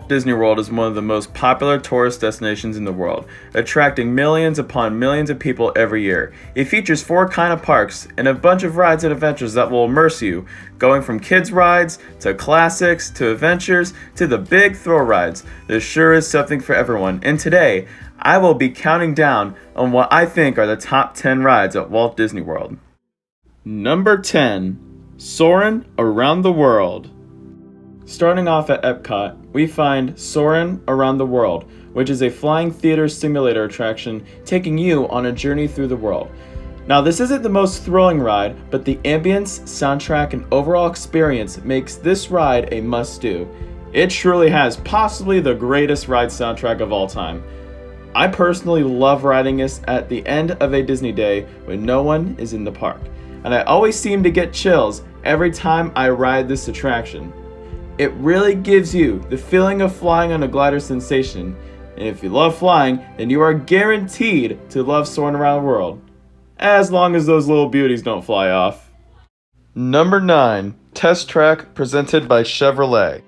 Walt Disney World is one of the most popular tourist destinations in the world, attracting millions upon millions of people every year. It features 4 kind of parks and a bunch of rides and adventures that will immerse you, going from kids rides to classics to adventures to the big thrill rides. There sure is something for everyone, and today I will be counting down on what I think are the top 10 rides at Walt Disney World. Number 10. Soarin' Around the World. Starting off at Epcot, we find Soarin' Around the World, which is a flying theater simulator attraction taking you on a journey through the world. Now, this isn't the most thrilling ride, but the ambience, soundtrack, and overall experience makes this ride a must-do. It truly has possibly the greatest ride soundtrack of all time. I personally love riding this at the end of a Disney day when no one is in the park, and I always seem to get chills every time I ride this attraction. It really gives you the feeling of flying on a glider sensation, and if you love flying, then you are guaranteed to love soaring around the world, as long as those little beauties don't fly off. Number 9. Test Track, presented by Chevrolet.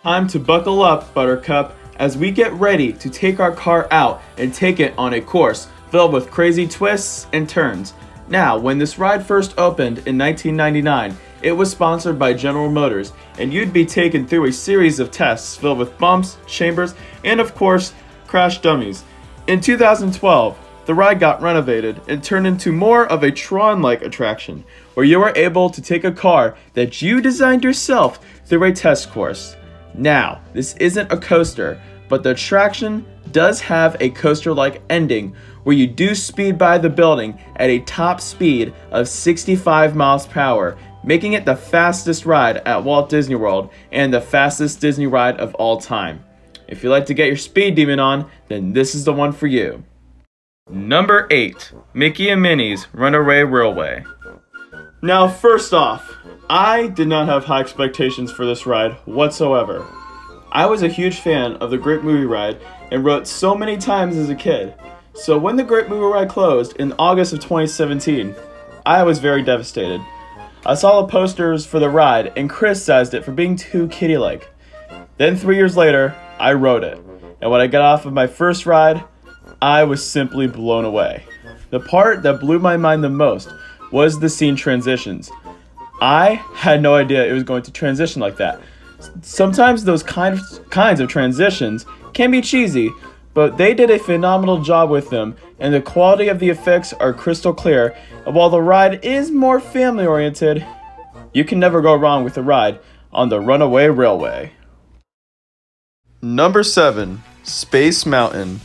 Time to buckle up, Buttercup, as we get ready to take our car out and take it on a course filled with crazy twists and turns. Now, when this ride first opened in 1999, it was sponsored by General Motors, and you'd be taken through a series of tests filled with bumps, chambers, and of course, crash dummies. In 2012, the ride got renovated and turned into more of a Tron-like attraction, where you are able to take a car that you designed yourself through a test course. Now, this isn't a coaster, but the attraction does have a coaster-like ending where you do speed by the building at a top speed of 65 miles per hour, making it the fastest ride at Walt Disney World and the fastest Disney ride of all time. If you like to get your speed demon on, then this is the one for you. Number 8. Mickey and Minnie's Runaway Railway. Now, first off, I did not have high expectations for this ride whatsoever. I was a huge fan of the Great Movie Ride and rode so many times as a kid. So when the Great Movie Ride closed in August of 2017, I was very devastated. I saw the posters for the ride and criticized it for being too kiddie-like. Then 3 years later, I rode it. And when I got off of my first ride, I was simply blown away. The part that blew my mind the most was the scene transitions. I had no idea it was going to transition like that. Sometimes those kinds of transitions can be cheesy, but they did a phenomenal job with them, and the quality of the effects are crystal clear, and while the ride is more family-oriented, you can never go wrong with a ride on the Runaway Railway. Number 7. Space Mountain.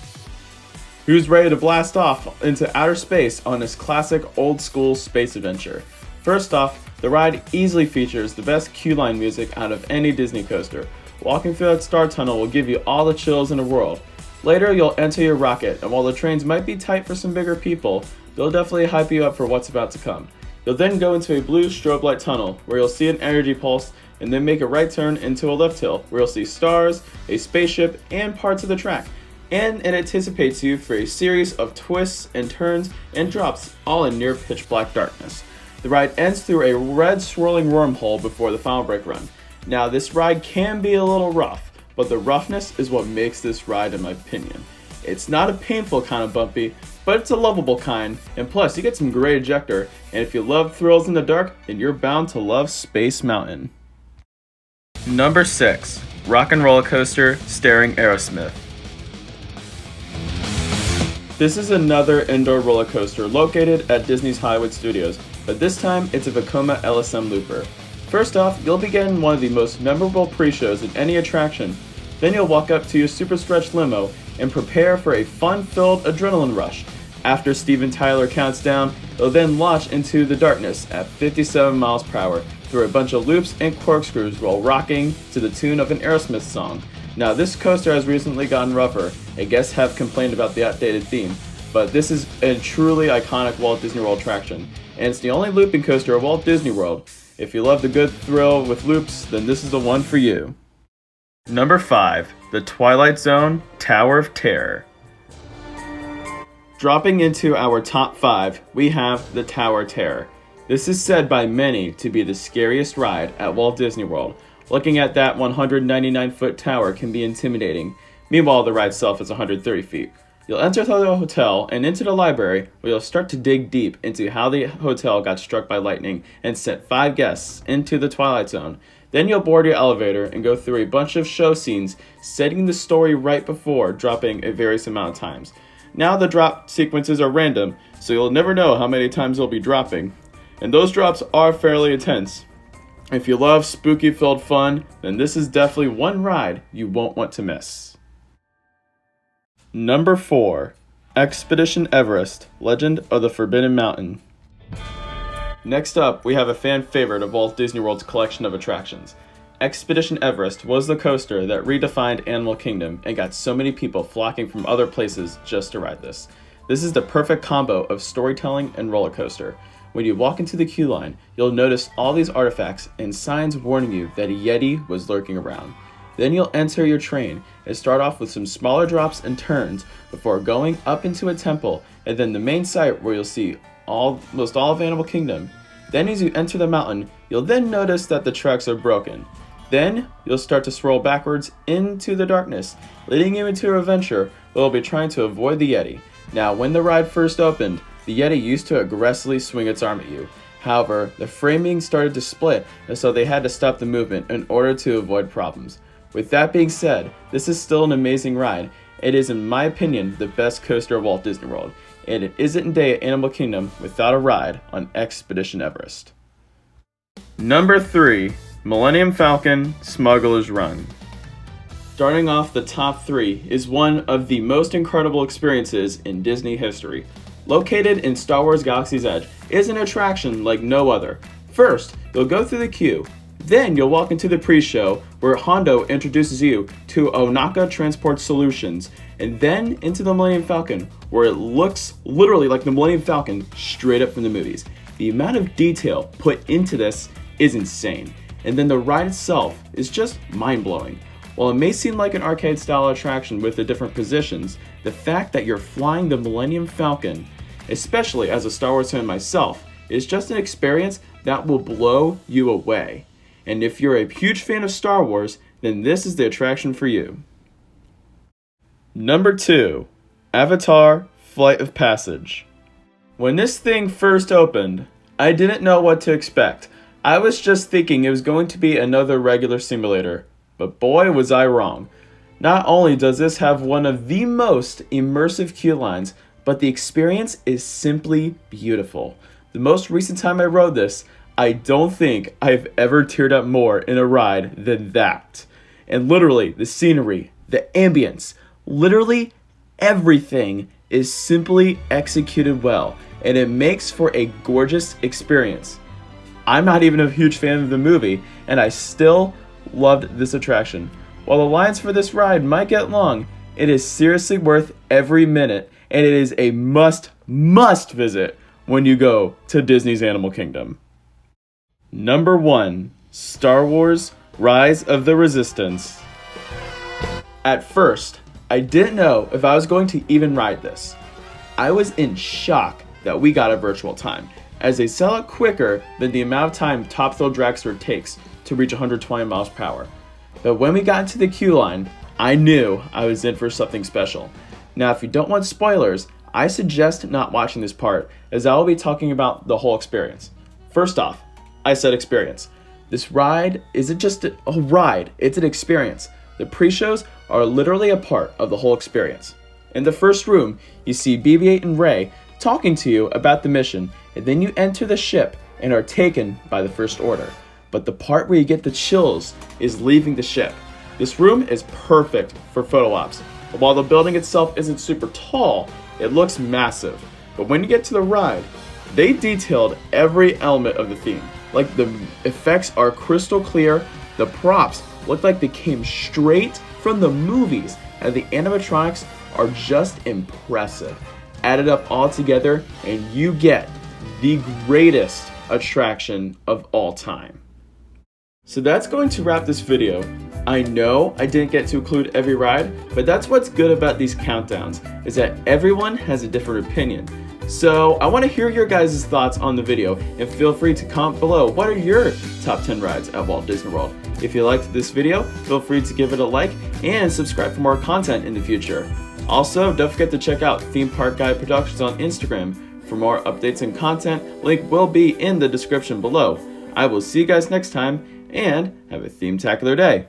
Who's ready to blast off into outer space on this classic old-school space adventure? First off, the ride easily features the best queue-line music out of any Disney coaster. Walking through that star tunnel will give you all the chills in the world. Later, you'll enter your rocket, and while the trains might be tight for some bigger people, they'll definitely hype you up for what's about to come. You'll then go into a blue strobe light tunnel, where you'll see an energy pulse, and then make a right turn into a left hill, where you'll see stars, a spaceship, and parts of the track. And it anticipates you for a series of twists and turns and drops, all in near pitch black darkness. The ride ends through a red swirling wormhole before the final brake run. Now, this ride can be a little rough, but the roughness is what makes this ride, in my opinion. It's not a painful kind of bumpy, but it's a lovable kind, and plus you get some great ejector, and if you love thrills in the dark, then you're bound to love Space Mountain. Number 6. Rock and Roller Coaster starring Aerosmith. This is another indoor roller coaster located at Disney's Hollywood Studios, but this time it's a Vekoma LSM looper. First off, you'll be getting one of the most memorable pre-shows in any attraction. Then you'll walk up to your super stretch limo and prepare for a fun-filled adrenaline rush. After Steven Tyler counts down, it'll then launch into the darkness at 57 miles per hour through a bunch of loops and corkscrews while rocking to the tune of an Aerosmith song. Now, this coaster has recently gotten rougher, and guests have complained about the outdated theme, but this is a truly iconic Walt Disney World attraction, and it's the only looping coaster at Walt Disney World. If you love the good thrill with loops, then this is the one for you. Number 5. The Twilight Zone Tower of Terror. Dropping into our top 5, we have the Tower of Terror. This is said by many to be the scariest ride at Walt Disney World. Looking at that 199-foot tower can be intimidating. Meanwhile, the ride itself is 130 feet. You'll enter the hotel and into the library, where you'll start to dig deep into how the hotel got struck by lightning and sent 5 guests into the Twilight Zone. Then you'll board your elevator and go through a bunch of show scenes, setting the story right before dropping a various amount of times. Now the drop sequences are random, so you'll never know how many times you'll be dropping. And those drops are fairly intense. If you love spooky-filled fun, then this is definitely one ride you won't want to miss. Number 4. Expedition Everest, Legend of the Forbidden Mountain. Next up, we have a fan favorite of Walt Disney World's collection of attractions. Expedition Everest was the coaster that redefined Animal Kingdom and got so many people flocking from other places just to ride this. This is the perfect combo of storytelling and roller coaster. When you walk into the queue line, you'll notice all these artifacts and signs warning you that a Yeti was lurking around. Then you'll enter your train and start off with some smaller drops and turns before going up into a temple and then the main site where you'll see almost all of Animal Kingdom. Then as you enter the mountain, you'll then notice that the tracks are broken. Then you'll start to swirl backwards into the darkness, leading you into an adventure where you'll be trying to avoid the Yeti. Now, when the ride first opened, the Yeti used to aggressively swing its arm at you. However, the framing started to split, and so they had to stop the movement in order to avoid problems. With that being said, this is still an amazing ride. It is, in my opinion, the best coaster of Walt Disney World, and it isn't a day at Animal Kingdom without a ride on Expedition Everest. Number 3. Millennium Falcon, Smugglers Run. Starting off the top 3 is one of the most incredible experiences in Disney history. Located in Star Wars Galaxy's Edge, it is an attraction like no other. First, you'll go through the queue. Then you'll walk into the pre-show where Hondo introduces you to Onaka Transport Solutions, and then into the Millennium Falcon where it looks literally like the Millennium Falcon straight up from the movies. The amount of detail put into this is insane, and then the ride itself is just mind-blowing. While it may seem like an arcade-style attraction with the different positions, the fact that you're flying the Millennium Falcon, especially as a Star Wars fan myself, is just an experience that will blow you away. And if you're a huge fan of Star Wars, then this is the attraction for you. Number 2. Avatar: Flight of Passage. When this thing first opened, I didn't know what to expect. I was just thinking it was going to be another regular simulator, but boy was I wrong. Not only does this have one of the most immersive queue lines, but the experience is simply beautiful. The most recent time I rode this, I don't think I've ever teared up more in a ride than that. And literally, the scenery, the ambience, literally everything is simply executed well, and it makes for a gorgeous experience. I'm not even a huge fan of the movie, and I still loved this attraction. While the lines for this ride might get long, it is seriously worth every minute, and it is a must visit when you go to Disney's Animal Kingdom. Number 1. Star Wars: Rise of the Resistance. At first, I didn't know if I was going to even ride this. I was in shock that we got a virtual time, as they sell it quicker than the amount of time Top Thrill Dragster takes to reach 120 miles per hour. But when we got into the queue line, I knew I was in for something special. Now, if you don't want spoilers, I suggest not watching this part, as I will be talking about the whole experience. First off, I said experience. This ride isn't just a ride, it's an experience. The pre-shows are literally a part of the whole experience. In the first room, you see BB-8 and Rey talking to you about the mission, and then you enter the ship and are taken by the First Order. But the part where you get the chills is leaving the ship. This room is perfect for photo ops. While the building itself isn't super tall, it looks massive. But when you get to the ride, they detailed every element of the theme. Like, the effects are crystal clear, the props look like they came straight from the movies, and the animatronics are just impressive. Add it up all together, and you get the greatest attraction of all time. So that's going to wrap this video. I know I didn't get to include every ride, but that's what's good about these countdowns, is that everyone has a different opinion. So I want to hear your guys' thoughts on the video, and feel free to comment below what are your top 10 rides at Walt Disney World. If you liked this video, feel free to give it a like and subscribe for more content in the future. Also, don't forget to check out Theme Park Guy Productions on Instagram for more updates and content. Link will be in the description below. I will see you guys next time, and have a theme-tacular day.